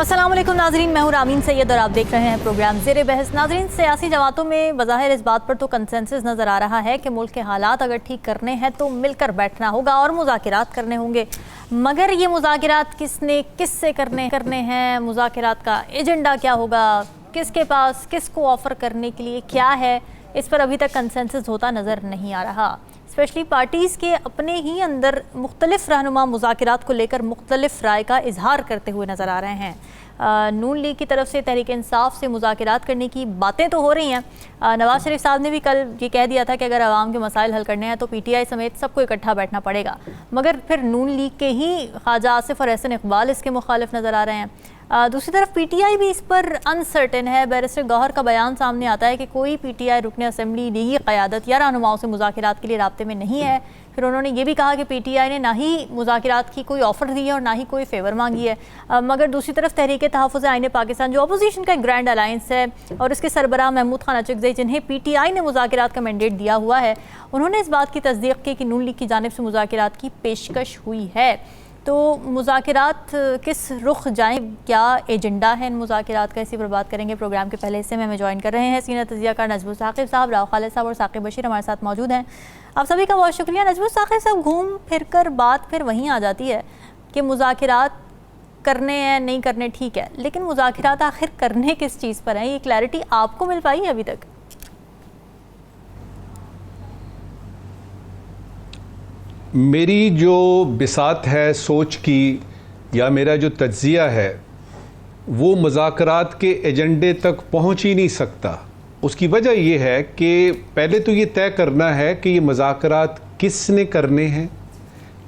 अस्सलाम वालेकुम नाजरीन, मैं हूं रामीन सैयद और आप देख रहे हैं प्रोग्राम ज़ेरे बहस। नाजरीन, सियासी जमातों में बज़ाहिर इस बात पर तो कंसेंसस नज़र आ रहा है कि मुल्क के हालात अगर ठीक करने हैं तो मिलकर बैठना होगा और मुज़ाकिरात करने होंगे। मगर ये मुज़ाकिरात किसने किससे करने हैं, मुज़ाकिरात का एजेंडा क्या होगा, किसके पास किसको ऑफ़र करने के लिए क्या है, इस पर अभी तक कंसेंसस होता नज़र नहीं आ रहा। स्पेशली पार्टीज़ के अपने ही अंदर मुख्तलिफ रहनुमा मुज़ाकिरात को लेकर मुख्तलिफ राय का इजहार करते हुए नज़र आ रहे हैं। नून लीग की तरफ से तहरीक इंसाफ से मुज़ाकिरात करने की बातें तो हो रही हैं। नवाज शरीफ साहब ने भी कल ये कह दिया था कि अगर आवाम के मसाइल हल करने हैं तो PTI समेत सबको इकट्ठा बैठना पड़ेगा। मगर फिर नून लीग के ही ख्वाजा आसिफ और एहसन इकबाल इसके मुखालिफ नज़र आ रहे हैं। दूसरी तरफ PTI भी इस पर अनसर्टेन है। बैरिस्टर गौहर का बयान सामने आता है कि कोई PTI रुकन असम्बली लीगी क़यादत या रहनुमाओं से मुज़ाकिरात के लिए राब्ते में नहीं है। फिर उन्होंने ये भी कहा कि PTI ने ना ही मुज़ाकिरात की कोई ऑफ़र दी है और ना ही कोई फेवर मांगी है। मगर दूसरी तरफ तहरीक तहफ़्फ़ुज़ आईन पाकिस्तान जो अपोजिशन का एक ग्रैंड अलायंस है और इसके सरबराह महमूद खान अचकज़ई जिन्हें PTI ने मुज़ाकिरात का मैंडेट दिया हुआ है, उन्होंने इस बात की तस्दीक़ की कि नून लीग की जानिब से मुज़ाकिरात की पेशकश हुई है। तो मुज़ाकिरात किस रुख जाएँ, क्या एजेंडा है इन मुज़ाकिरात का, इसी पर बात करेंगे। प्रोग्राम के पहले हिस्से में हमें ज्वाइन कर रहे हैं सीनियर तज़कियाकार नजमुल साक़िब साहब, राव खालिद साहब और साक़िब बशीर हमारे साथ मौजूद हैं। आप सभी का बहुत शुक्रिया। नजमुल साक़िब साहब, घूम फिर कर बात फिर वहीं आ जाती है कि मुज़ाकिरात करने हैं नहीं करने ठीक है, लेकिन मुज़ाकिरात आखिर करने किस चीज़ पर हैं, ये क्लैरिटी आपको मिल पाई है अभी तक? मेरी जो बिसात है सोच की या मेरा जो तज्ज़िया है वो मुज़ाकरात के एजेंडे तक पहुंच ही नहीं सकता। उसकी वजह ये है कि पहले तो ये तय करना है कि ये मुज़ाकरात किसने करने हैं,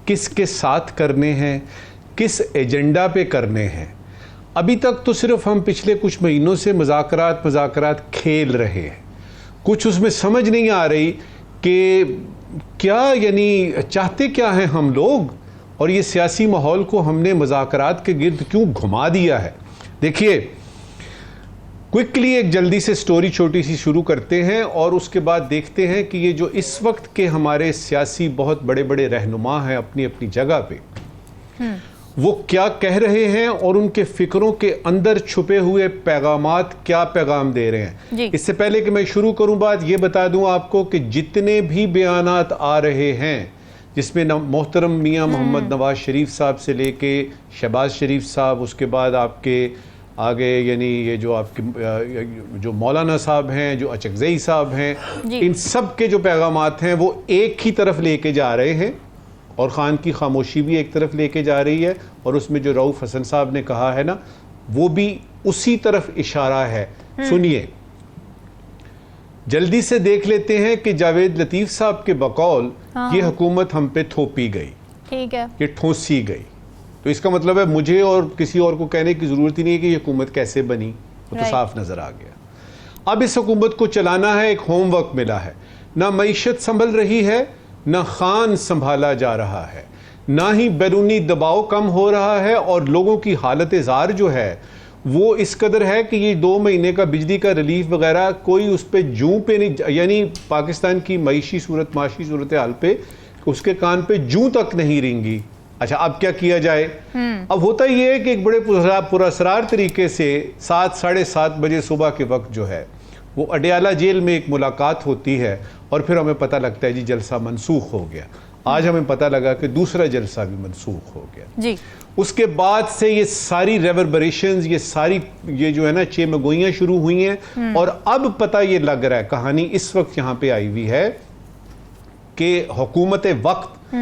किसके साथ करने हैं, किस एजेंडा पे करने हैं। अभी तक तो सिर्फ हम पिछले कुछ महीनों से मुज़ाकरात खेल रहे हैं। कुछ उसमें समझ नहीं आ रही कि क्या यानी चाहते क्या हैं हम लोग, और ये सियासी माहौल को हमने मुज़ाकरात के गिर्द क्यों घुमा दिया है। देखिए, क्विकली एक जल्दी से स्टोरी छोटी सी शुरू करते हैं और उसके बाद देखते हैं कि ये जो इस वक्त के हमारे सियासी बहुत बड़े बड़े रहनुमा हैं अपनी अपनी जगह पे, वो क्या कह रहे हैं और उनके फिक्रों के अंदर छुपे हुए पैगामात क्या पैगाम दे रहे हैं। इससे पहले कि मैं शुरू करूं बात, ये बता दूं आपको कि जितने भी बयानात आ रहे हैं जिसमें मोहतरम मियां मोहम्मद नवाज शरीफ साहब से लेके शहबाज शरीफ साहब, उसके बाद आपके आगे यानी ये जो आपके जो मौलाना साहब हैं, जो अचकज़ई साहब हैं, इन सब के जो पैगामात हैं वो एक ही तरफ लेके जा रहे हैं और ख़ान की खामोशी भी एक तरफ लेके जा रही है। और उसमें जो रऊफ़ हसन साहब ने कहा है ना, वो भी उसी तरफ इशारा है। सुनिए, जल्दी से देख लेते हैं कि जावेद लतीफ़ साहब के बकौल ये हुकूमत हम पे थोपी गई, ठीक है, ये ठोंसी गई। तो इसका मतलब है मुझे और किसी और को कहने की ज़रूरत ही नहीं है कि ये हुकूमत कैसे बनी, वो तो साफ नज़र आ गया। अब इस हुकूमत को चलाना है, एक होमवर्क मिला है। ना मईशत संभल रही है, ना खान संभाला जा रहा है, ना ही बैरूनी दबाव कम हो रहा है, और लोगों की हालत ज़ार जो है वो इस कदर है कि ये 2 महीने का बिजली का रिलीफ वगैरह कोई उस पर जूं पे नहीं, यानी पाकिस्तान की माशी सूरत हाल पे उसके कान पे जूं तक नहीं रेंगी। अच्छा, अब क्या किया जाए? अब होता ये है कि एक बड़े पुरअसरार तरीके से 7 साढ़े 7 बजे सुबह के वक्त जो है वो अडयाला जेल में एक मुलाकात होती है और फिर हमें पता लगता है जी जलसा मनसूख हो गया। आज हमें पता लगा कि दूसरा जलसा भी मनसूख हो गया जी। उसके बाद से ये सारी रेवरबरेशंस, ये जो है ना चेमगोइयाँ शुरू हुई हैं और अब पता ये लग रहा है, कहानी इस वक्त यहाँ पे आई हुई है कि हुकूमत वक्त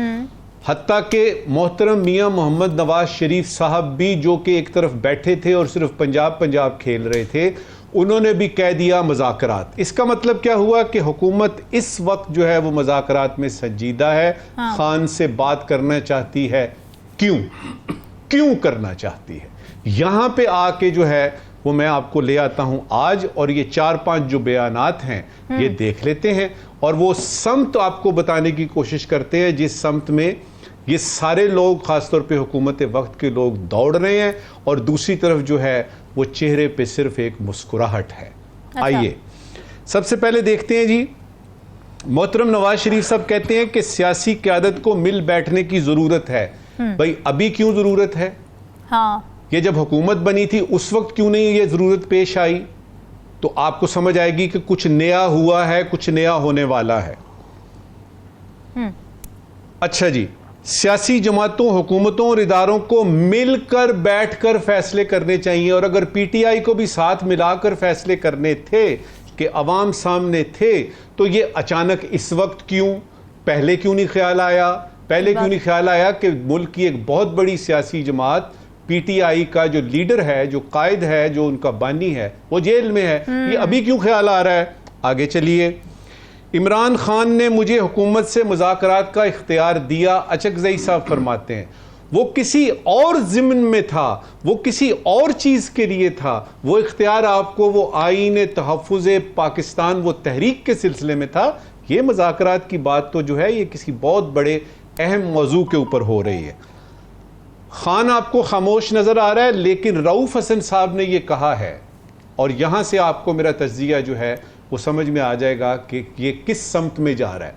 हत्ता के मोहतरम मियां मोहम्मद नवाज शरीफ साहब भी, जो कि एक तरफ बैठे थे और सिर्फ पंजाब खेल रहे थे, उन्होंने भी कह दिया मुज़ाकरात। इसका मतलब क्या हुआ कि हुकूमत इस वक्त जो है वो मुज़ाकरात में संजीदा है। खान से बात करना चाहती है। क्यों करना चाहती है, यहां पे आके जो है वो मैं आपको ले आता हूं आज, और ये 4-5 जो बयानात हैं ये देख लेते हैं और वो समत आपको बताने की कोशिश करते हैं जिस समत में ये सारे लोग, खासतौर पे हुकूमत वक्त के लोग दौड़ रहे हैं और दूसरी तरफ जो है वो चेहरे पे सिर्फ एक मुस्कुराहट है। अच्छा। आइए सबसे पहले देखते हैं जी, मोहतरम नवाज शरीफ साहब कहते हैं कि सियासी क़यादत को मिल बैठने की ज़रूरत है। भाई अभी क्यों ज़रूरत है? हाँ। ये जब हुकूमत बनी थी उस वक्त क्यों नहीं ये ज़रूरत पेश आई, तो आपको समझ आएगी कि कुछ नया हुआ है, कुछ नया होने वाला है। अच्छा जी, सियासी जमातों, हुकूमतों और इदारों को मिलकर बैठकर फैसले करने चाहिए, और अगर पीटीआई को भी साथ मिलाकर फैसले करने थे कि अवाम सामने थे, तो ये अचानक इस वक्त क्यों, पहले क्यों नहीं ख्याल आया? पहले क्यों नहीं ख्याल आया कि मुल्क की एक बहुत बड़ी सियासी जमात पीटीआई का जो लीडर है, जो कायद है, जो उनका बानी है, वो जेल में है, ये अभी क्यों ख्याल आ रहा है? आगे चलिए। इमरान खान ने मुझे हुकूमत से मुज़ाकरात का इख्तियार दिया, अचकज़ई साहब फरमाते हैं, वो किसी और ज़िम्न में था, वो किसी और चीज़ के लिए था। वो इख्तियार आपको वो आईन तहफ़्फ़ुज़ पाकिस्तान, वो तहरीक के सिलसिले में था। ये मुज़ाकरात की बात तो जो है ये किसी बहुत बड़े अहम मौजू के ऊपर हो रही है। खान आपको खामोश नज़र आ रहा है, लेकिन रऊफ़ हसन साहब ने ये कहा है, और यहाँ से आपको मेरा तज्ज़िया जो है वो समझ में आ जाएगा कि ये किस समत में जा रहा है।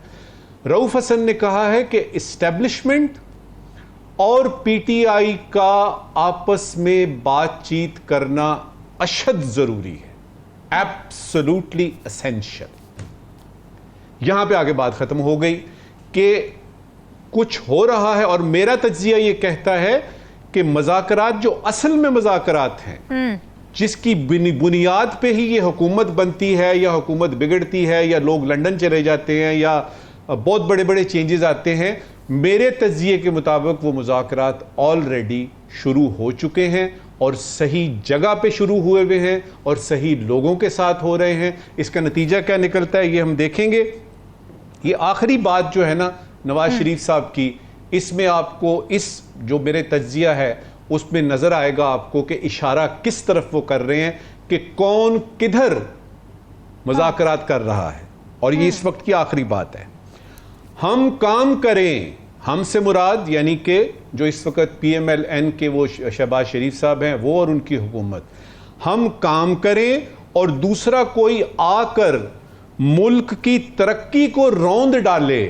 रऊफ़ हसन ने कहा है कि इस्टेब्लिशमेंट और पीटीआई का आपस में बातचीत करना अशद ज़रूरी है, एब्सोल्युटली एसेंशियल। यहां पे आगे बात ख़त्म हो गई कि कुछ हो रहा है, और मेरा तज्ज़िया ये कहता है कि मज़ाकरात जो असल में मज़ाकरात हैं, जिसकी बुनियाद पे ही ये हुकूमत बनती है या हुकूमत बिगड़ती है या लोग लंदन चले जाते हैं या बहुत बड़े बड़े चेंजेस आते हैं, मेरे तज्ज़िये के मुताबिक वो मुज़ाकरात ऑलरेडी शुरू हो चुके हैं और सही जगह पे शुरू हुए हुए हैं और सही लोगों के साथ हो रहे हैं। इसका नतीजा क्या निकलता है ये हम देखेंगे। ये आखिरी बात जो है ना नवाज शरीफ साहब की, इसमें आपको इस जो मेरे तज्ज़िया है उसमें नजर आएगा आपको कि इशारा किस तरफ वो कर रहे हैं कि कौन किधर मुज़ाकरात कर रहा है। और ये इस वक्त की आखिरी बात है। हम काम करें, हमसे मुराद यानी कि जो इस वक्त PMLN के वो शहबाज शरीफ साहब हैं वो और उनकी हुकूमत, हम काम करें और दूसरा कोई आकर मुल्क की तरक्की को रौंद डाले।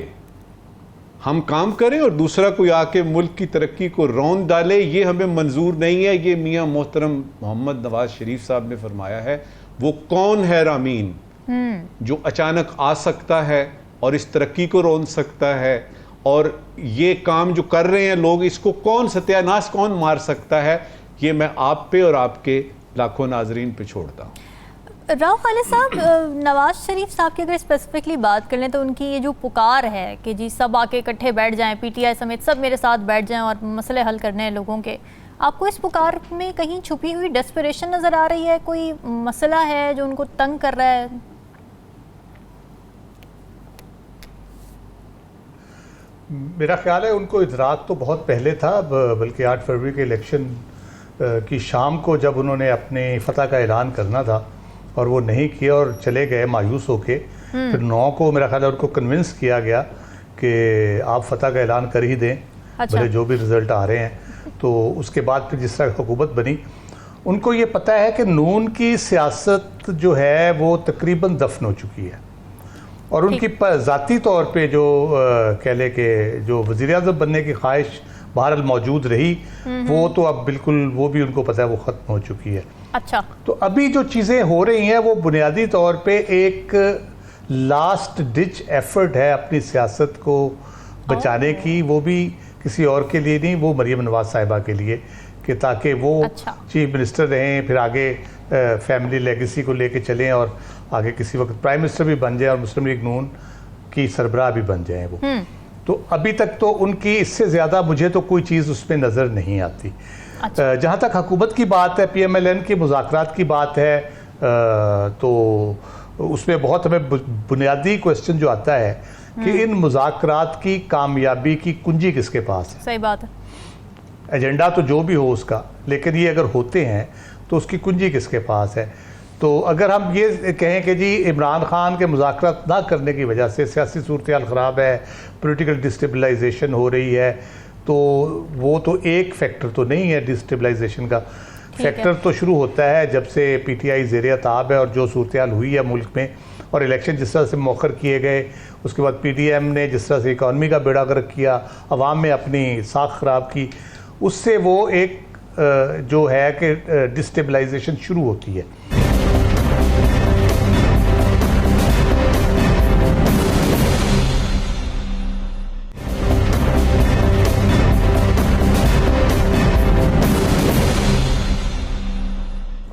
हम काम करें और दूसरा कोई आके मुल्क की तरक्की को रौंद डाले, ये हमें मंजूर नहीं है। ये मियां मोहतरम मोहम्मद नवाज शरीफ साहब ने फरमाया है। वो कौन है रामीन जो अचानक आ सकता है और इस तरक्की को रौंद सकता है, और ये काम जो कर रहे हैं लोग, इसको कौन सत्यानाश कौन मार सकता है? ये मैं आप पे और आपके लाखों नाजरीन पे छोड़ता हूँ। राव खालिद साहब, नवाज शरीफ साहब की अगर स्पेसिफिकली बात कर लें तो उनकी ये जो पुकार है कि जी सब आके इकट्ठे बैठ जाएं, पीटीआई समेत सब मेरे साथ बैठ जाएं और मसले हल करने हैं लोगों के, आपको इस पुकार में कहीं छुपी हुई डेस्परेशन नज़र आ रही है? कोई मसला है जो उनको तंग कर रहा है? मेरा ख्याल है उनको इदराक तो बहुत पहले था, बल्कि 8 फरवरी के इलेक्शन की शाम को जब उन्होंने अपने फतह का ऐलान करना था और वो नहीं किया और चले गए मायूस होके। फिर 9 को मेरा ख्याल है उनको कन्विंस किया गया कि आप फतह का ऐलान कर ही दें, अच्छा। भले जो भी रिज़ल्ट आ रहे हैं। तो उसके बाद फिर जिस तरह हुकूमत बनी, उनको ये पता है कि नून की सियासत जो है वो तकरीबन दफन हो चुकी है, और उनकी ज़ाती तौर पे जो कह ले कि जो वज़ीर-ए-आज़म बनने की ख्वाहिश बहरहाल मौजूद रही, वो तो अब बिल्कुल वो भी उनको पता है वो ख़त्म हो चुकी है। अच्छा। तो अभी जो चीज़ें हो रही हैं वो बुनियादी तौर पे एक लास्ट डिच एफर्ट है अपनी सियासत को बचाने की, वो भी किसी और के लिए नहीं, वो मरीम नवाज साहिबा के लिए, कि ताकि वो चीफ मिनिस्टर रहें, फिर आगे फैमिली लेगेसी को लेके चलें और आगे किसी वक्त प्राइम मिनिस्टर भी बन जाए और मुस्लिम लीग नून की सरबराह भी बन जाए वो। तो अभी तक तो उनकी इससे ज़्यादा मुझे तो कोई चीज़ उसमें नज़र नहीं आती। अच्छा। जहाँ तक हुकूमत की बात है, PMLN की मुज़ाकरात की बात है, तो उसमें बहुत हमें बुनियादी क्वेश्चन जो आता है कि इन मुज़ाकरात की कामयाबी की कुंजी किसके पास है? सही बात है। एजेंडा तो जो भी हो उसका, लेकिन ये अगर होते हैं तो उसकी कुंजी किसके पास है? तो अगर हम ये कहें कि जी इमरान खान के मुज़ाकरात ना करने की वजह से सियासी सूरत-ए-हाल ख़राब है, पॉलिटिकल डिस्टेबलाइजेशन हो रही है, तो वो तो एक फैक्टर तो नहीं है डिस्टेबलाइजेशन का। फैक्टर तो शुरू होता है जब से PTI ज़ेर-ए-ताब है और जो सूरत-ए-हाल हुई है मुल्क में, और इलेक्शन जिस तरह से मौखर किए गए, उसके बाद PDM ने जिस तरह से इकॉनमी का बेड़ा गर्क किया, अवाम में अपनी साख ख़राब की, उससे वो एक जो है कि डिस्टेबलाइजेशन शुरू होती है।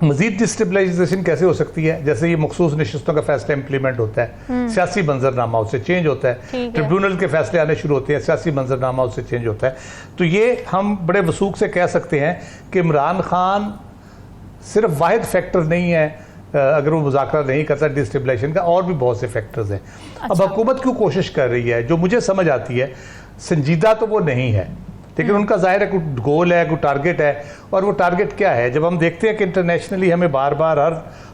मजीद डिस्टेबलाइजेशन कैसे हो सकती है? जैसे ये मखसूस नशिस्तों का फैसला इंप्लीमेंट होता है, सियासी मंजरनामा उससे चेंज होता है, ट्रिब्यूनल के फैसले आने शुरू होते हैं, सियासी मंजरनामा उससे चेंज होता है। तो ये हम बड़े वसूख से कह सकते हैं कि इमरान खान सिर्फ वाहिद फैक्टर नहीं है अगर वो मुज़ाकरा नहीं करता डिस्टेबलाइजेशन का, और भी बहुत से फैक्टर्स हैं। अब हुकूमत क्यों कोशिश कर रही है, जो मुझे समझ आती है, संजीदा तो वो नहीं है, लेकिन उनका जाहिर है कोई गोल है, कोई टारगेट है। और वो टारगेट क्या है? जब हम देखते हैं कि इंटरनेशनली हमें बार बार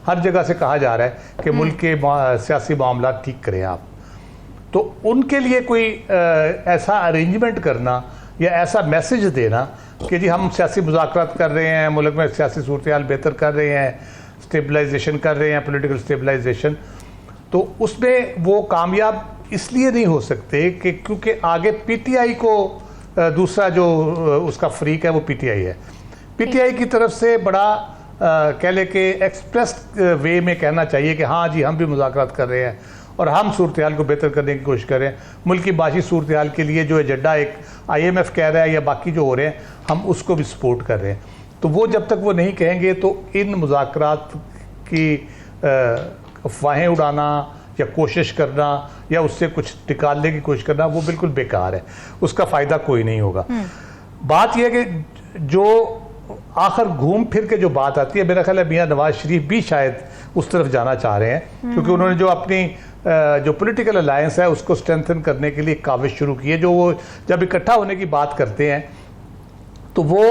हर जगह से कहा जा रहा है कि मुल्क के सियासी मामला ठीक करें आप, तो उनके लिए कोई ऐसा अरेंजमेंट करना या ऐसा मैसेज देना कि जी हम सियासी मुज़ाकरात कर रहे हैं, मुल्क में सियासी सूरत हाल बेहतर कर रहे हैं, स्टेबलाइजेशन कर रहे हैं, पॉलिटिकल स्टेबलाइजेशन, तो उसमें वो कामयाब इसलिए नहीं हो सकते कि क्योंकि आगे पीटीआई को दूसरा जो उसका फ्रीक है वो पीटीआई है। पीटीआई की तरफ से बड़ा कह ले कि एक्सप्रेस वे में कहना चाहिए कि हाँ जी हम भी मुज़ाकरात कर रहे हैं और हम सूरत हाल को बेहतर करने की कोशिश कर रहे हैं, मुल्क की माशी सूरत हाल के लिए जो एजेंडा एक IMF कह रहा है या बाकी जो हो रहे हैं हम उसको भी सपोर्ट कर रहे हैं। तो वो जब तक वो नहीं कहेंगे तो इन मुज़ाकरात की अफवाहें उड़ाना या कोशिश करना या उससे कुछ निकालने की कोशिश करना वो बिल्कुल बेकार है, उसका फ़ायदा कोई नहीं होगा। बात यह है कि जो आखिर घूम फिर के जो बात आती है, मेरा ख्याल है मियां नवाज शरीफ भी शायद उस तरफ जाना चाह रहे हैं, क्योंकि उन्होंने जो अपनी जो पॉलिटिकल अलायंस है उसको स्ट्रेंथन करने के लिए काविश शुरू की है। जो वो जब इकट्ठा होने की बात करते हैं तो वो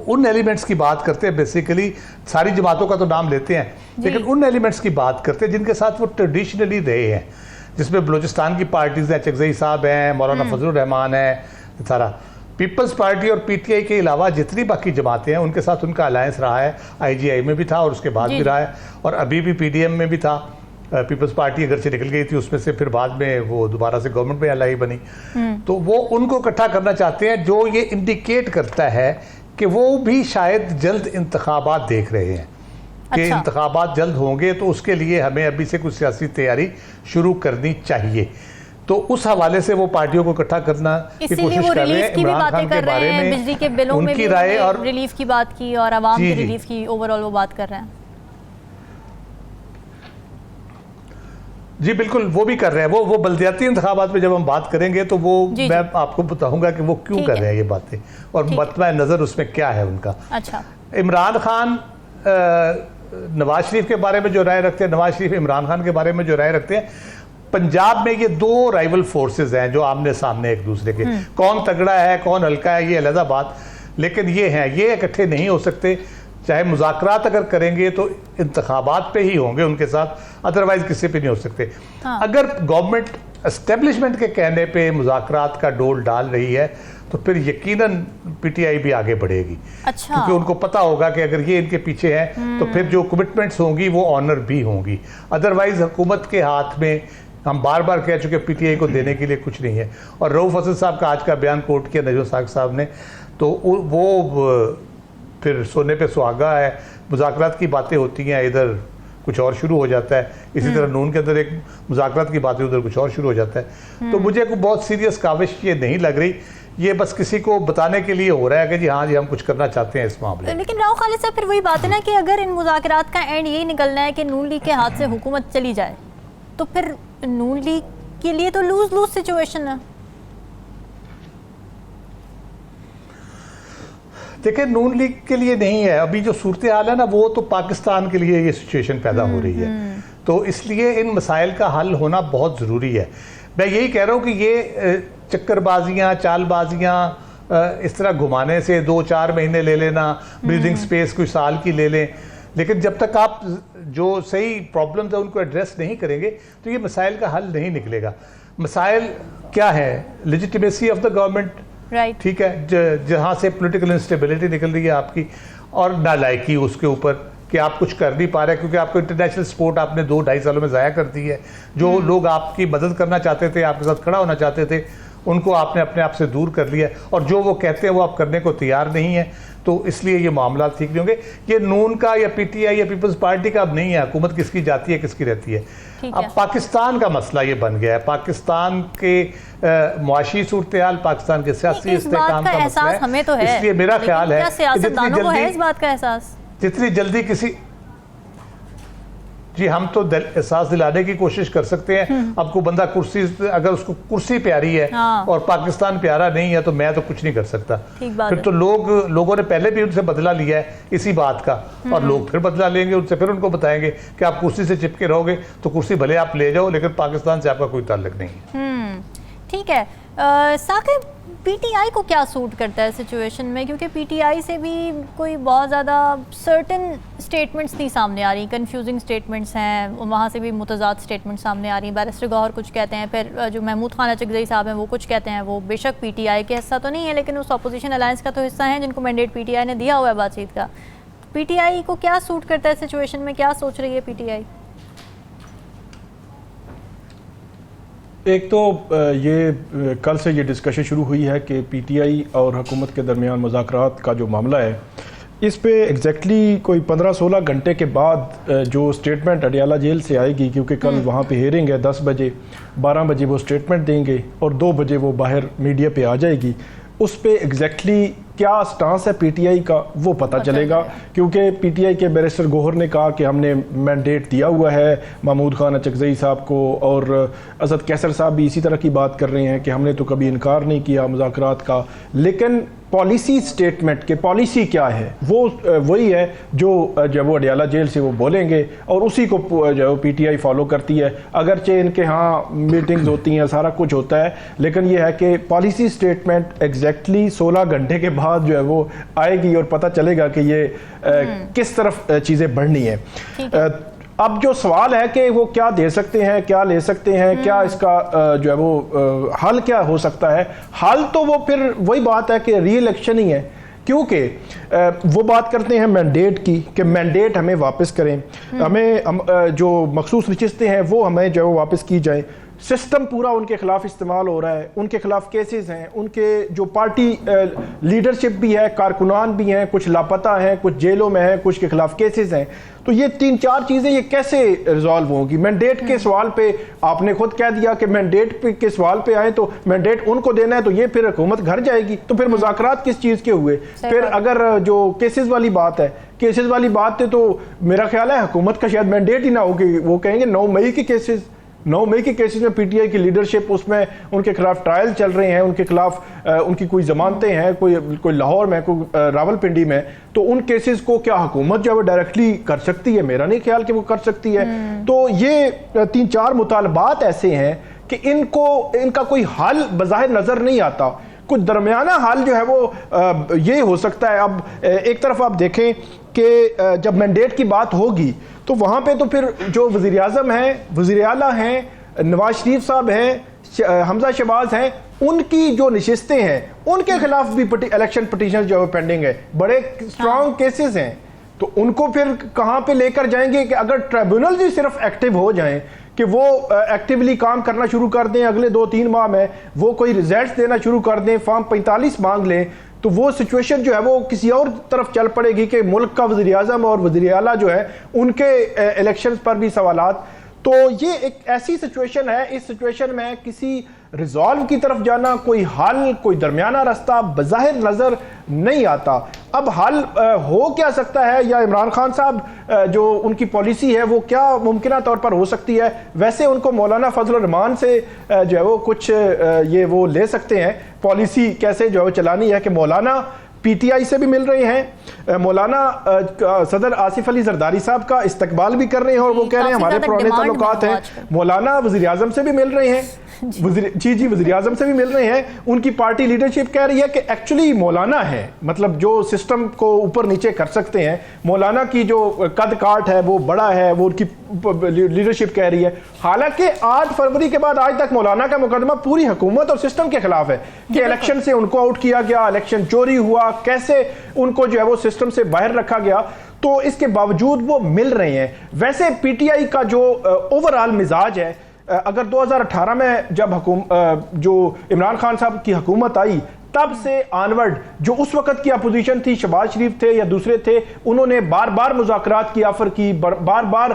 उन एलिमेंट्स की बात करते हैं, बेसिकली सारी जमातों का तो नाम लेते हैं, लेकिन उन एलिमेंट्स की बात करते हैं जिनके साथ वो ट्रेडिशनली रहे हैं, जिसमें बलूचिस्तान की पार्टीज़ हैं, चकजई साहब हैं, मौलाना फजलुर रहमान है, सारा पीपल्स पार्टी और पीटीआई के अलावा जितनी बाकी जमातें हैं उनके साथ उनका अलायंस रहा है। IGI में भी था और उसके बाद भी रहा है, और अभी भी PDM में भी था। पीपल्स पार्टी अगर से निकल गई थी उसमें से, फिर बाद में वो दोबारा से गवर्नमेंट में LI बनी। तो वो उनको इकट्ठा करना चाहते हैं, जो ये इंडिकेट करता है कि वो भी शायद जल्द इंतखाबात देख रहे हैं कि इंतखाबात जल्द होंगे, तो उसके लिए हमें अभी से कुछ सियासी तैयारी शुरू करनी चाहिए। तो उस हवाले से वो पार्टियों को इकट्ठा करना की कोशिश कर रहे हैं। इमरान खान के बारे में बिजली के बिलों में उनकी राय और रिलीफ की बात की और आवाम की रिलीफ की ओवरऑल वो बात कर रहे हैं। जी बिल्कुल, वो भी कर रहे हैं। वो बल्दियाती इंतखाबात में जब हम बात करेंगे तो वो मैं आपको बताऊंगा कि वो क्यों कर रहे हैं ये बातें और मतबा नज़र उसमें क्या है उनका। अच्छा, इमरान खान नवाज शरीफ के बारे में जो राय रखते हैं, नवाज शरीफ इमरान खान के बारे में जो राय रखते हैं, पंजाब में ये दो राइवल फोर्सेस हैं जो आमने सामने एक दूसरे के, कौन तगड़ा है कौन हल्का है ये अलग बात, लेकिन ये हैं, ये इकट्ठे नहीं हो सकते। चाहे मुज़ाकरात अगर करेंगे तो इंतखाबात पे ही होंगे उनके साथ, अदरवाइज किसी पे नहीं हो सकते। अगर गवर्नमेंट एस्टेब्लिशमेंट के कहने पे मुज़ाकरात का डोल डाल रही है तो फिर यकीनन PTI भी आगे बढ़ेगी। अच्छा। क्योंकि उनको पता होगा कि अगर ये इनके पीछे है तो फिर जो कमिटमेंट्स होंगी वो ऑनर भी होंगी। अदरवाइज हुकूमत के हाथ में, हम बार बार कह चुके, PTI को देने के लिए कुछ नहीं है। और रऊफ हसन साहब का आज का बयान कोट किया नजर साहब ने, तो वो फिर सोने पे सुहागा है। मुज़ाकरात की बातें होती हैं, इधर कुछ और शुरू हो जाता है। इसी तरह नून के अंदर एक मुज़ाकरात की बातें, उधर कुछ और शुरू हो जाता है। तो मुझे कोई बहुत सीरियस काविश ये नहीं लग रही, ये बस किसी को बताने के लिए हो रहा है कि जी हाँ जी हम कुछ करना चाहते हैं इस मामले में। लेकिन राव खालिद साहब, फिर वही बात है ना कि अगर इन मुज़ाकरात का एंड यही निकलना है कि नून लीग के हाथ से हुकूमत चली जाए, तो फिर नून लीग के लिए तो लूज लूज सिचुएशन है। देखिए, नून लीग के लिए नहीं है, अभी जो सूरत हाल है ना वो तो पाकिस्तान के लिए ये सिचुएशन पैदा हो रही है। तो इसलिए इन मसाइल का हल होना बहुत ज़रूरी है। मैं यही कह रहा हूँ कि ये चक्करबाजियाँ, चालबाजियाँ इस तरह घुमाने से 2-4 महीने ले लेना, ब्रीदिंग स्पेस कुछ साल की ले लें, लेकिन जब तक आप जो सही प्रॉब्लम्स है उनको एड्रेस नहीं करेंगे तो ये मसाइल का हल नहीं निकलेगा। मसाइल क्या है? Legitimacy of the government, right, ठीक है, जहाँ से पॉलिटिकल इंस्टेबिलिटी निकल रही है आपकी, और नालायकी उसके ऊपर कि आप कुछ कर नहीं पा रहे क्योंकि आपको इंटरनेशनल सपोर्ट आपने 2-2.5 सालों में ज़ाया कर दी है। जो लोग आपकी मदद करना चाहते थे, आपके साथ खड़ा होना चाहते थे, उनको आपने अपने आप से दूर कर लिया और जो वो कहते हैं वो आप करने को तैयार नहीं है, तो इसलिए ये मामला ठीक नहीं होंगे। ये नून का या पीटीआई या पीपल्स पार्टी का अब नहीं है, हुकूमत किसकी जाती है किसकी रहती है। अब पाकिस्तान का मसला ये बन गया है, पाकिस्तान के मुआशी सूरत हाल, पाकिस्तान के सियासी इस्तेहकाम का मसला है। हमें तो है, इसलिए मेरा ख्याल है इस बात का एहसास जितनी जल्दी किसी जी हम तो एहसास दिलाने की कोशिश कर सकते हैं। अब कोई बंदा कुर्सी, अगर उसको कुर्सी प्यारी है और पाकिस्तान प्यारा नहीं है तो मैं तो कुछ नहीं कर सकता। फिर तो लोगों ने पहले भी उनसे बदला लिया है इसी बात का, और लोग फिर बदला लेंगे उनसे, फिर उनको बताएंगे कि आप कुर्सी से चिपके रहोगे तो कुर्सी भले आप ले जाओ लेकिन पाकिस्तान से आपका कोई ताल्लुक नहीं है। ठीक है साकिब, पीटीआई को क्या सूट करता है सिचुएशन में, क्योंकि पीटीआई से भी कोई बहुत ज़्यादा सर्टेन स्टेटमेंट्स नहीं सामने आ रही, कंफ्यूजिंग स्टेटमेंट्स हैं, वहाँ से भी मुतज़ाद स्टेटमेंट्स सामने आ रही हैं। बैरिस्टर गौहर कुछ कहते हैं, फिर जो महमूद खान अचकज़ई साहब हैं वो कुछ कहते हैं। वो बेशक पीटीआई के हिस्सा तो नहीं है लेकिन उस अपोजिशन अलायंस का तो हिस्सा है जिनको मैंडेट पीटीआई ने दिया हुआ है बातचीत का। पीटीआई को क्या सूट करता है सिचुएशन में, क्या सोच रही है पीटीआई? एक तो ये कल से ये डिस्कशन शुरू हुई है कि पीटीआई और हुकूमत के दरमियान मुज़ाकरात का जो मामला है, इस पे एग्जैक्टली कोई 15-16 घंटे के बाद जो स्टेटमेंट अडियाला जेल से आएगी, क्योंकि कल वहाँ पे हेयरिंग है 10 बजे, 12 बजे वो स्टेटमेंट देंगे और 2 बजे वो बाहर मीडिया पे आ जाएगी। उस पे एग्जैक्टली क्या स्टांस है पीटीआई का वो पता चलेगा, क्योंकि पीटीआई के बैरिस्टर गौहर ने कहा कि हमने मैंडेट दिया हुआ है महमूद खान अचकज़ई साहब को, और असद कैसर साहब भी इसी तरह की बात कर रहे हैं कि हमने तो कभी इनकार नहीं किया मुज़ाकरात का। लेकिन पॉलिसी स्टेटमेंट के पॉलिसी क्या है वो वही है जो जब वो अडियाला जेल से वो बोलेंगे और उसी को जो पीटीआई फॉलो करती है। अगरचे इनके यहाँ मीटिंग्स होती हैं, सारा कुछ होता है, लेकिन ये है कि पॉलिसी स्टेटमेंट एग्जैक्टली 16 घंटे के बाद जो है वो आएगी और पता चलेगा कि ये किस तरफ चीज़ें बढ़नी है। अब जो सवाल है कि वो क्या दे सकते हैं, क्या ले सकते हैं, क्या इसका जो है वो हल क्या हो सकता है। हल तो वो फिर वही बात है कि री इलेक्शन ही है, क्योंकि वो बात करते हैं मैंडेट की कि मैंडेट हमें वापस करें, हमें जो मखसूस नशिस्तें हैं वो हमें जो है वो वापस की जाए। सिस्टम पूरा उनके खिलाफ इस्तेमाल हो रहा है, उनके खिलाफ केसेस हैं, उनके जो पार्टी लीडरशिप भी है, कारकुनान भी हैं, कुछ लापता हैं, कुछ जेलों में हैं, कुछ के खिलाफ केसेस हैं। तो ये 3-4 चीज़ें ये कैसे रिजॉल्व होंगी। मैंडेट के सवाल पे आपने खुद कह दिया कि मैंडेट के सवाल पे आए तो मैंडेट उनको देना है, तो ये फिर हुकूमत घर जाएगी, तो फिर मुज़ाकरात किस चीज़ के हुए। फिर अगर जो केसेस वाली बात है, केसेस वाली बात है तो मेरा ख्याल है हुकूमत का शायद मैंडेट ही ना होगी। वो कहेंगे 9 मई के केसेस, 9 मई के केसेस में पीटीआई की लीडरशिप, उसमें उनके खिलाफ ट्रायल चल रहे हैं, उनके खिलाफ उनकी कोई जमानतें हैं, कोई लाहौर में, कोई रावलपिंडी में, तो उन केसेस को क्या हुकूमत जो है वो डायरेक्टली कर सकती है? मेरा नहीं ख्याल कि वो कर सकती है। तो ये 3-4 मुतालबात ऐसे हैं कि इनका कोई हल बज़ाहिर नज़र नहीं आता। कुछ दरमियाना हल जो है वो ये हो सकता है। अब एक तरफ आप देखें कि जब मैंडेट की बात होगी तो वहाँ पे तो फिर जो वज़ीर आज़म हैं, वज़ीर आला हैं, नवाज शरीफ साहब हैं, हमजा शहबाज हैं, उनकी जो नशिस्तें हैं उनके खिलाफ भी इलेक्शन पिटीशन जो है पेंडिंग है, बड़े स्ट्रॉन्ग केसेस हैं। तो उनको फिर कहाँ पे लेकर जाएंगे कि अगर ट्रिब्यूनल ही सिर्फ एक्टिव हो जाएं कि वो एक्टिवली काम करना शुरू कर दें, अगले 2-3 माह में वो कोई रिजल्ट्स देना शुरू कर दें, फॉर्म 45 मांग लें, तो वो सिचुएशन जो है वो किसी और तरफ चल पड़ेगी कि मुल्क का वज़ीर आज़म और वज़ीर आला जो है उनके इलेक्शंस पर भी सवालात। तो ये एक ऐसी सिचुएशन है, इस सिचुएशन में किसी रिजॉल्व की तरफ जाना, कोई हल, कोई दरमियाना रास्ता बज़ाहिर नज़र नहीं आता। अब हल हो क्या सकता है, या इमरान खान साहब जो उनकी पॉलिसी है वो क्या मुमकिन तौर पर हो सकती है। वैसे उनको मौलाना फजल रहमान से जो है वो कुछ ये वो ले सकते हैं पॉलिसी कैसे जो है चलानी है, कि मौलाना पीटीआई से भी मिल रहे हैं, मौलाना सदर आसिफ अली जरदारी साहब का इस्तकबाल भी कर रहे हैं और वो कह रहे हैं हमारे पुराने ताल्लुकात हैं। मौलाना वज़ीर आज़म से भी मिल रहे हैं, वज़ीर आज़म से भी मिल रहे हैं। उनकी पार्टी लीडरशिप कह रही है कि एक्चुअली मौलाना है, मतलब जो सिस्टम को ऊपर नीचे कर सकते हैं, मौलाना की जो कद काट है वो बड़ा है, वो उनकी लीडरशिप कह रही है। हालांकि 8 फरवरी के बाद आज तक मौलाना का मुकदमा पूरी हुकूमत और सिस्टम के खिलाफ है कि इलेक्शन से उनको आउट किया गया, इलेक्शन चोरी हुआ, कैसे उनको जो है वो सिस्टम से बाहर रखा गया। तो इसके बावजूद वो मिल रहे हैं। वैसे पीटीआई का जो ओवरऑल मिजाज है अगर 2018 में जब जो इमरान खान साहब की हुकूमत आई तब से ऑनवर्ड जो उस वक्त की अपोजिशन थी, शहबाज शरीफ थे या दूसरे थे, उन्होंने बार बार मुज़ाकरात की ऑफर की, बार बार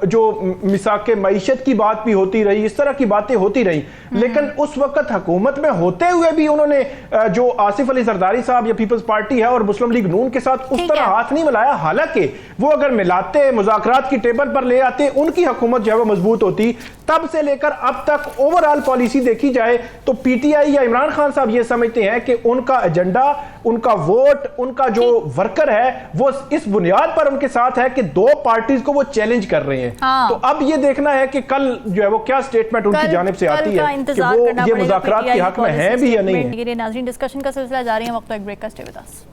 जो मिसाक मईशत की बात भी होती रही, इस तरह की बातें होती रही, लेकिन उस वक्त हुकूमत में होते हुए भी उन्होंने जो आसिफ अली जरदारी साहब या पीपल्स पार्टी है और मुस्लिम लीग नून के साथ उस तरह हाथ नहीं मिलाया। हालांकि वो अगर मिलाते, मुज़ाकरात की टेबल पर ले आते, उनकी हुकूमत जो है वो मजबूत होती। तब से लेकर अब तक ओवरऑल पॉलिसी देखी जाए तो पीटीआई या इमरान खान साहब ये समझते हैं कि उनका एजेंडा, उनका वोट, उनका जो वर्कर है वो इस बुनियाद पर उनके साथ है कि दो पार्टीज को वो चैलेंज कर रहे हैं। हाँ। तो अब ये देखना है कि कल जो है वो क्या स्टेटमेंट उनकी जानिब से आती है कि वो ये मुज़ाकरात के हक में है भी या नहीं है। नाज़रीन, डिस्कशन का सिलसिला जारी है, वक्त एक ब्रेक का, stay with us.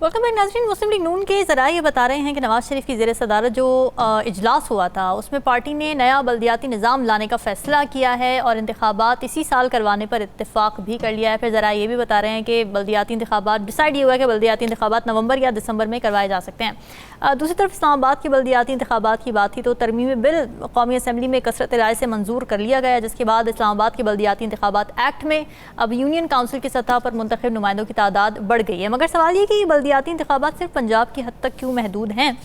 Welcome back नाज़रीन। मुस्लिम लीग नून के ज़रा ये बता रहे हैं कि नवाज शरीफ की ज़ेर सदारत जो इजलास हुआ था उसमें पार्टी ने नया बल्दियाती निज़ाम लाने का फ़ैसला किया है और इंतखाबात इसी साल करवाने पर इत्तेफाक भी कर लिया है। फिर ज़रा ये भी बता रहे हैं कि बल्दियाती इंतखाबात डिसाइड ये हुआ है कि बल्दियाती इंतखाबात नवंबर या दिसंबर में करवाए जा सकते हैं। दूसरी तरफ इस्लामाबाद की बल्दियाती इंतखाबात की बात थी तो तरमीमी बिल कौमी असम्बली में कसरत राय से मंजूर कर लिया गया, जिसके बाद इस्लामाबाद के बल्दियाती इंतखाबात एक्ट में अब यूनियन काउंसिल की सतह पर मुंतखब नुमाइंदों की तादाद बढ़ गई है। मगर सवाल ये कि बल्दियाती इंतखाबात सिर्फ पंजाब की हद तक क्यों महदूद हैं,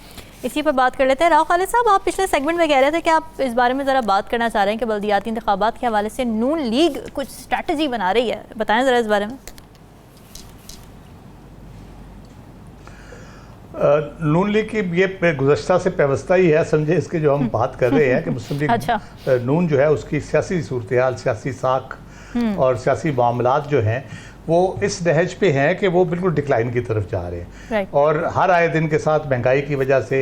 इसी पर बात कर लेते हैं। राव खालिद साहब, आप पिछले सेगमेंट में कह रहे थे कि आप इस बारे में ज़रा बात करना चाह रहे हैं कि बल्दियाती इंतखाबात के हवाले से नून लीग कुछ स्ट्रैटेजी बना रही है, बताएं ज़रा इस बारे में। नून लीग की ये गुज़श्ता से व्यवस्था ही है, समझे, इसके जो हम बात कर रहे हैं कि मुस्लिम लीग अच्छा। नून जो है उसकी सियासी सूरत हाल, सियासी साख और सियासी मामलात जो हैं वो इस नहज पे हैं कि वो बिल्कुल डिक्लाइन की तरफ जा रहे हैं। और हर आए दिन के साथ महंगाई की वजह से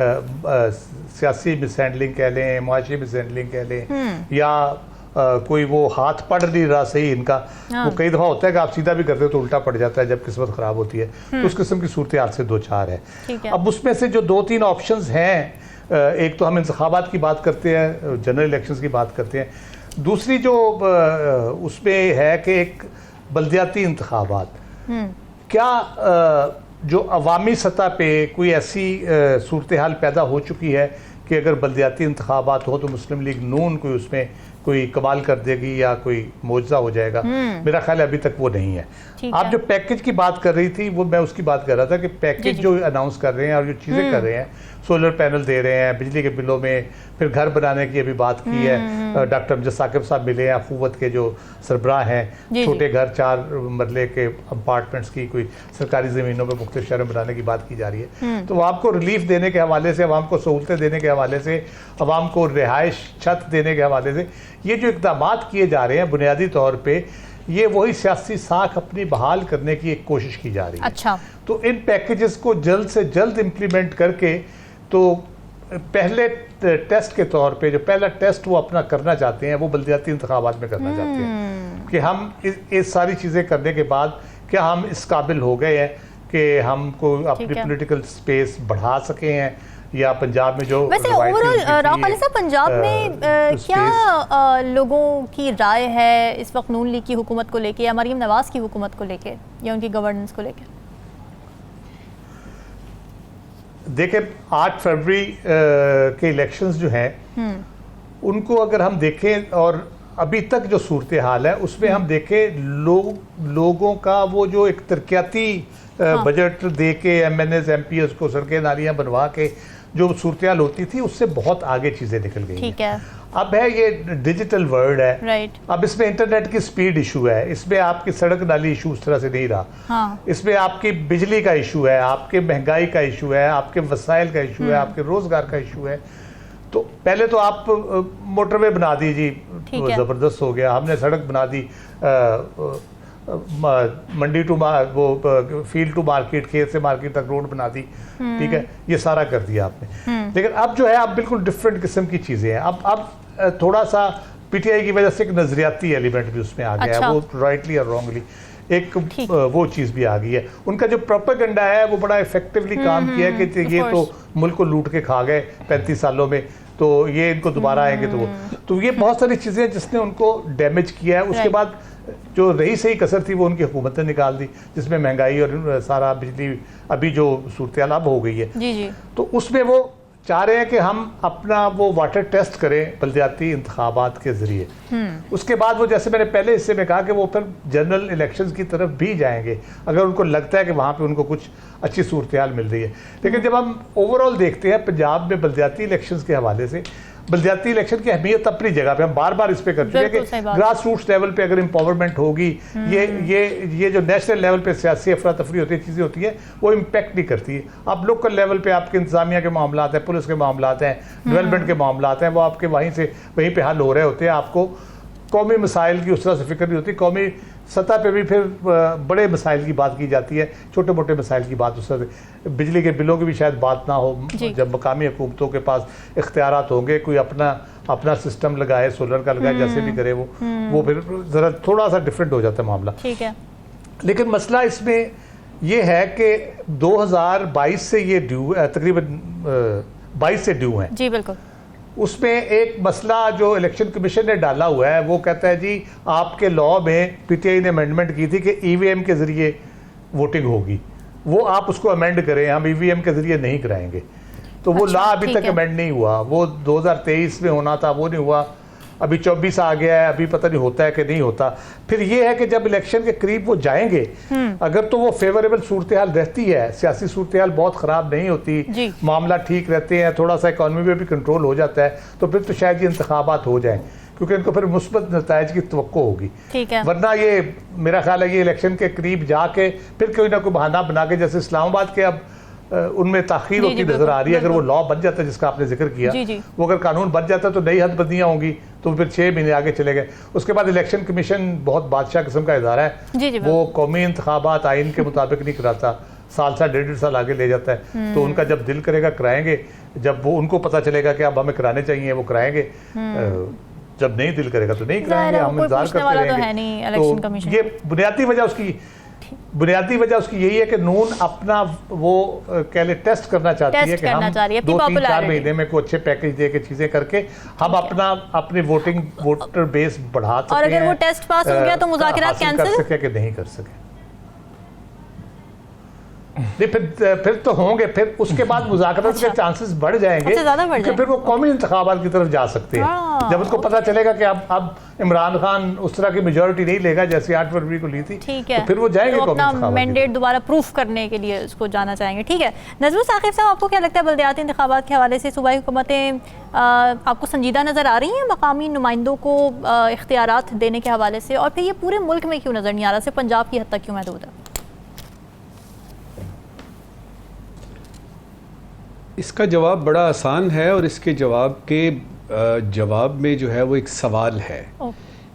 सियासी मिसहैंडलिंग कह लें, मुआशी मिसहैंडलिंग कह लें, या कोई वो हाथ पढ़ नहीं रहा सही इनका। वो कई दफ़ा होता है कि आप सीधा भी करते हो तो उल्टा पड़ जाता है जब किस्मत ख़राब होती है। तो उस किस्म की सूरत हाल से दो चार है। अब उसमें से जो दो तीन ऑप्शंस हैं, एक तो हम इंतखाबात की बात करते हैं, जनरल इलेक्शंस की बात करते हैं, दूसरी जो उसमें है कि एक बल्दियाती इंतखाबात, क्या जो अवामी सतह पे कोई ऐसी सूरत हाल पैदा हो चुकी है कि अगर बल्दियाती इंतखाबात हो तो मुस्लिम लीग नून कोई उसमें कोई कमाल कर देगी या कोई मौजज़ा हो जाएगा? मेरा ख्याल अभी तक वो नहीं है। आप जो पैकेज की बात कर रही थी वो मैं उसकी बात कर रहा था कि पैकेज जो अनाउंस कर रहे हैं और जो चीज़ें कर रहे हैं, सोलर पैनल दे रहे हैं बिजली के बिलों में, फिर घर बनाने की अभी बात की है। डॉक्टर अमजद साकिब साहब मिले हैं, अखुवत के जो सरबराह हैं, छोटे घर 4 मरले के अपार्टमेंट्स की कोई सरकारी ज़मीनों पर मुख्तलिफ शहरों में बनाने की बात की जा रही है। तो आवाम को रिलीफ देने के हवाले से, आवाम को सहूलतें देने के हवाले से, आवाम को रिहाइश छत देने के हवाले से ये जो इक़दाम किए जा रहे हैं बुनियादी तौर पर ये वही सियासी साख अपनी बहाल करने की एक कोशिश की जा रही है। अच्छा। तो इन पैकेजेस को जल्द से जल्द इम्प्लीमेंट करके तो पहले टेस्ट के तौर पे जो पहला टेस्ट वो अपना करना चाहते हैं वो बल्दियाती इंतखाबात में करना चाहते हैं कि हम इस सारी चीज़ें करने के बाद क्या हम इस काबिल हो गए हैं कि हमको अपनी पॉलिटिकल स्पेस बढ़ा सके हैं या पंजाब में जो वैसे ओवरऑल राव खालिद साहब पंजाब में क्या लोगों की राय है इस वक्त नून लीग की हुकूमत को लेके या मरीम नवाज की हुकूमत को लेके या उनकी गवर्नेंस को लेके? देखिए 8 फरवरी के इलेक्शंस जो हैं उनको अगर हम देखें और अभी तक जो सूरत हाल है उसमें हम देखें लोगों का वो जो एक तरक्याती बजट दे के MNAs MPs को सड़कें नालियाँ बनवा के जो सूरत हाल होती थी उससे बहुत आगे चीज़ें निकल गई। ठीक है। अब है ये डिजिटल वर्ल्ड है। राइट। अब इसमें इंटरनेट की स्पीड इशू है, इसमें आपकी सड़क नाली इशू उस तरह से नहीं रहा। हाँ। इसमें आपकी बिजली का इशू है, आपके महंगाई का इशू है, आपके वसाइल का इशू है, आपके रोजगार का इशू है। तो पहले तो आप मोटरवे बना दीजिए, जबरदस्त हो गया, हमने सड़क बना दी, मंडी टू वो फील्ड टू मार्केट, खेत से मार्केट तक रोड बना दी, ठीक है, ये सारा कर दिया आपने। लेकिन अब जो है अब बिल्कुल डिफरेंट किस्म की चीज़ें हैं। अब थोड़ा सा PTI की वजह से एक नजरियाती एलिमेंट भी उसमें आ गया है, वो राइटली और रॉन्गली एक वो चीज़ भी आ गई है। उनका जो प्रोपेगेंडा है वो बड़ा इफेक्टिवली काम किया है कि ये तो मुल्क को लूट के खा गए 35 सालों में, तो ये इनको दोबारा आएंगे तो ये बहुत सारी चीज़ें जिसने उनको डैमेज किया है। उसके बाद जो रही सही कसर थी वो उनकी हुकूमत ने निकाल दी, जिसमें महंगाई और सारा बिजली अभी जो सूरत हाल अब हो गई है जी। तो उसमें वो चाह रहे हैं कि हम अपना वो वाटर टेस्ट करें बल्दियाती इंतखाबात के ज़रिए। उसके बाद वो, जैसे मैंने पहले हिस्से में कहा, कि वो फिर जनरल इलेक्शंस की तरफ भी जाएंगे अगर उनको लगता है कि वहाँ पे उनको कुछ अच्छी सूरत हाल मिल रही है। लेकिन जब हम ओवरऑल देखते हैं पंजाब में बल्दियाती इलेक्शंस के हवाले से, बल्दियाती इलेक्शन की अहमियत अपनी जगह पे, हम बार बार इस पे कर चुके हैं कि ग्रास रूट्स लेवल पे अगर एम्पावरमेंट होगी, ये जो नेशनल लेवल पे सियासी अफरा तफरी होती है, चीज़ें होती है, वो इम्पैक्ट नहीं करती है। आप लोकल लेवल पे आपके इंतजामिया के मामला हैं, पुलिस के मामला हैं, डेवलपमेंट के मामला हैं, वो आपके वहीं पर हल हो रहे होते हैं। आपको कौमी मसाइल की उस तरह से फिक्र नहीं होती। कौमी सतह पे भी फिर बड़े मसाइल की बात की जाती है, छोटे मोटे मसाइल की बात उस तरह से, बिजली के बिलों की भी शायद बात ना हो। जब मकामी हुकूमतों के पास इख्तियारात होंगे, कोई अपना सिस्टम लगाए, सोलर का लगाए, जैसे भी करे वो फिर ज़रा थोड़ा सा डिफरेंट हो जाता है मामला। ठीक है। लेकिन मसला इसमें ये है कि 2022 से ये ड्यू, तकरीबन 22 से ड्यू हैं। जी बिल्कुल। उसमें एक मसला जो इलेक्शन कमीशन ने डाला हुआ है, वो कहता है जी आपके लॉ में पीटीआई ने अमेंडमेंट की थी कि ईवीएम के ज़रिए वोटिंग होगी, वो आप उसको अमेंड करें, हम ईवीएम के ज़रिए नहीं कराएंगे। तो वो लॉ अभी तक अमेंड नहीं हुआ, वो 2023 में होना था, वो नहीं हुआ। अभी 24 आ गया है, अभी पता नहीं होता है कि नहीं होता। फिर ये है कि जब इलेक्शन के करीब वो जाएंगे, अगर तो वो फेवरेबल सूरत हाल रहती है, सियासी सूरत हाल बहुत ख़राब नहीं होती, मामला ठीक रहते हैं, थोड़ा सा इकॉनमी में भी कंट्रोल हो जाता है, तो फिर तो शायद ये इंतखाबात हो जाएं, क्योंकि इनको फिर मुस्बत नताइज की तवक्को होगी। वरना ये मेरा ख्याल है ये इलेक्शन के करीब जाके फिर कोई ना कोई बहाना बना के, जैसे इस्लामाबाद के अब उनमें ताखीर होती नजर आ रही है। अगर वो लॉ बन जाता है जिसका आपने जिक्र किया, वो अगर कानून बन जाता है तो नई हदबंदियां होंगी, तो फिर 6 महीने आगे चले गए। उसके बाद इलेक्शन कमीशन बहुत बादशाह किस्म का इदारा है, वो कौमी इंतखाबात आइन के मुताबिक नहीं कराता, साल 1.5 साल आगे ले जाता है। तो उनका जब दिल करेगा कराएंगे, जब वो उनको पता चलेगा कि अब हमें कराने चाहिए वो कराएंगे, जब नहीं दिल करेगा तो नहीं कराएंगे, हम इंतजार करते रहेंगे। तो ये बुनियादी वजह उसकी यही है कि नून अपना वो कह ले टेस्ट करना चाहती है कि हम 2-3-4 महीने में कोई अच्छे पैकेज दे के चीजें करके हम अपनी वोटर बेस बढ़ा सकते हैं। और अगर वो टेस्ट पास हो गया तो मुज़ाकरात कैंसिल कर सके कि नहीं कर सके, नहीं फिर तो होंगे, फिर उसके बाद मुज़ाकरात के चांसेस बढ़ जाएंगे, फिर वो कौमी इंतखाबात की तरफ जा सकते हैं। जब उसको पता चलेगा कि अब इमरान खान उस तरह की मेजॉरिटी नहीं लेगा जैसे 8 फरवरी को ली थी, तो फिर वो जाएंगे तो अपना मैंडेट दोबारा प्रूफ करने के लिए उसको जाना चाहेंगे। ठीक है, नज़मुल साकिब साहब, आपको क्या लगता है बल्दियाती इंतखाबात के हवाले से सूबाई हुकूमतें आपको संजीदा नज़र आ रही हैं मकामी नुमाइंदों को इख्तियारात देने के हवाले से, और फिर ये पूरे मुल्क में क्यों नज़र नहीं आ रहा, सिर्फ पंजाब की हद तक क्यों महदूद है? इसका जवाब बड़ा आसान है, और इसके जवाब में जो है वो एक सवाल है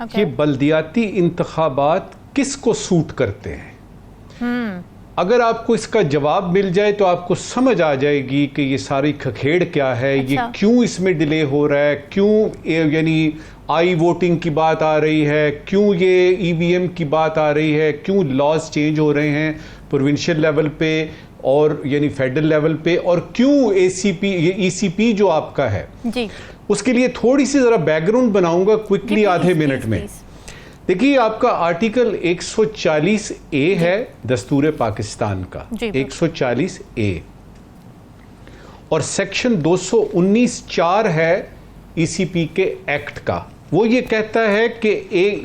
कि बल्दियाती इंतखाबात किसको सूट करते हैं। अगर आपको इसका जवाब मिल जाए तो आपको समझ आ जाएगी कि ये सारी खखेड़ क्या है, ये क्यों इसमें डिले हो रहा है, क्यों यानी आई वोटिंग की बात आ रही है, क्यों ये ईवीएम की बात आ रही है, क्यों लॉज चेंज हो रहे हैं प्रोविंशियल लेवल पे और यानी फेडरल लेवल पे, और क्यों ईसीपी जो आपका है जी, उसके लिए थोड़ी सी जरा बैकग्राउंड बनाऊंगा क्विकली आधे मिनट में। देखिए, आपका आर्टिकल 140 ए है दस्तूर पाकिस्तान का, 140 ए, और सेक्शन 219(4) है ईसीपी के एक्ट का। वो ये कहता है कि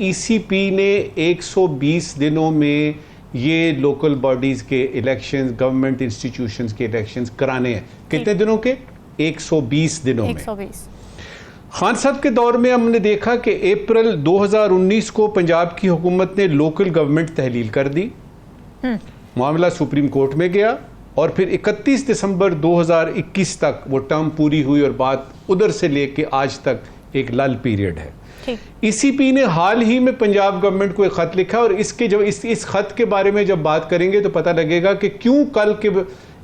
ईसीपी ने 120 दिनों में ये लोकल बॉडीज के इलेक्शंस, गवर्नमेंट इंस्टीट्यूशंस के इलेक्शंस कराने हैं। कितने दिनों के? 120 दिनों में। खान साहब के दौर में हमने देखा कि अप्रैल 2019 को पंजाब की हुकूमत ने लोकल गवर्नमेंट तहलील कर दी, मामला सुप्रीम कोर्ट में गया, और फिर 31 दिसंबर 2021 तक वो टर्म पूरी हुई, और बात उधर से लेके आज तक एक लल पीरियड है। ईसीपी ने हाल ही में पंजाब गवर्नमेंट को एक खत लिखा, और इसके जब इस खत के बारे में जब बात करेंगे तो पता लगेगा कि क्यों कल के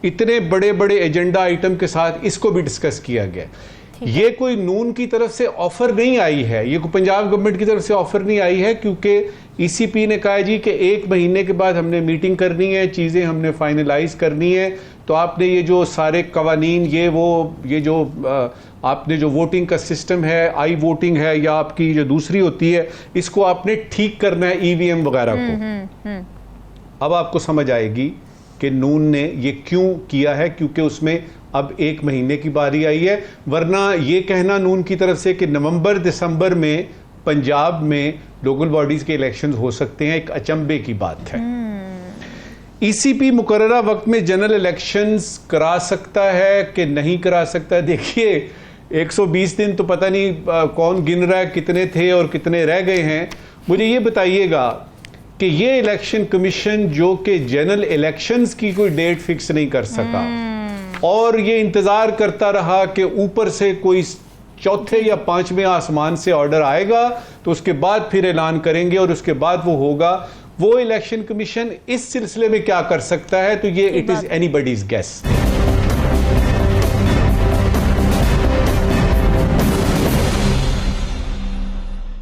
इतने बड़े बड़े एजेंडा आइटम के साथ इसको भी डिस्कस किया गया। ये कोई नून की तरफ से ऑफर नहीं आई है, ये कोई पंजाब गवर्नमेंट की तरफ से ऑफर नहीं आई है, क्योंकि ईसीपी ने कहा जी कि 1 महीने के बाद हमने मीटिंग करनी है, चीज़ें हमने फाइनलाइज करनी है। तो आपने ये जो सारे कवानीन ये जो आपने जो वोटिंग का सिस्टम है, आई वोटिंग है या आपकी जो दूसरी होती है, इसको आपने ठीक करना है, ईवीएम वगैरह को। अब आपको समझ आएगी कि नून ने ये क्यों किया है, क्योंकि उसमें अब 1 महीने की बारी आई है। वरना ये कहना नून की तरफ से कि नवंबर दिसंबर में पंजाब में लोकल बॉडीज के इलेक्शंस हो सकते हैं, एक अचंभे की बात है। ईसीपी मुकर्ररा वक्त में जनरल इलेक्शंस करा सकता है कि नहीं करा सकता है। देखिए 120 दिन तो पता नहीं कौन गिन रहा है कितने थे और कितने रह गए हैं। मुझे ये बताइएगा कि ये इलेक्शन कमीशन जो कि जनरल इलेक्शंस की कोई डेट फिक्स नहीं कर सका और ये इंतजार करता रहा कि ऊपर से कोई चौथे या 5वें आसमान से ऑर्डर आएगा तो उसके बाद फिर ऐलान करेंगे और उसके बाद वो होगा। वो इलेक्शन कमीशन इस सिलसिले में क्या कर सकता है, तो ये इट इज एनीबडीज गेस।